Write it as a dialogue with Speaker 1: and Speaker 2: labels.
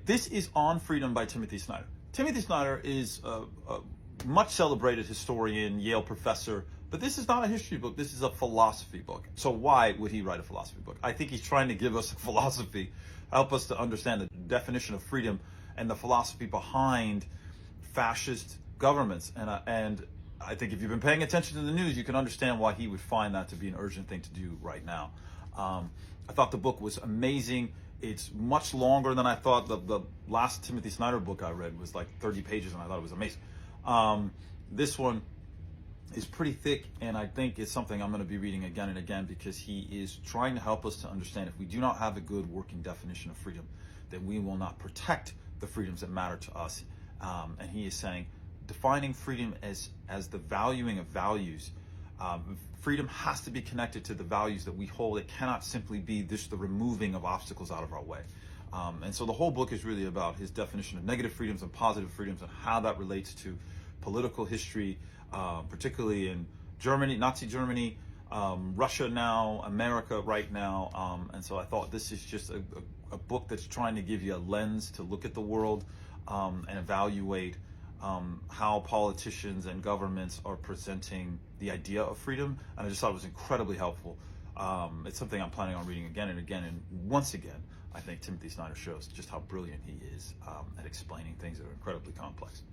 Speaker 1: This is On Freedom by Timothy Snyder. Timothy Snyder is a much celebrated historian, Yale professor, but this is not a history book. This is a philosophy book. So why would he write a philosophy book? I think he's trying to give us a philosophy, help us to understand the definition of freedom and the philosophy behind fascist governments. And I think if you've been paying attention to the news, you can understand why he would find that to be an urgent thing to do right now. I thought the book was amazing. It's much longer than I thought. The last Timothy Snyder book I read was like 30 pages, and I thought it was amazing. This one is pretty thick, and I think it's something I'm going to be reading again and again, because he is trying to help us to understand if we do not have a good working definition of freedom, then we will not protect the freedoms that matter to us. And he is saying, defining freedom as the valuing of values. Freedom has to be connected to the values that we hold. It cannot simply be just the removing of obstacles out of our way. And so the whole book is really about his definition of negative freedoms and positive freedoms, and how that relates to political history, particularly in Germany, Nazi Germany, Russia now, America right now. And so I thought this is just a book that's trying to give you a lens to look at the world and evaluate how politicians and governments are presenting the idea of freedom. And I just thought it was incredibly helpful. It's something I'm planning on reading again and again. And once again, I think Timothy Snyder shows just how brilliant he is at explaining things that are incredibly complex.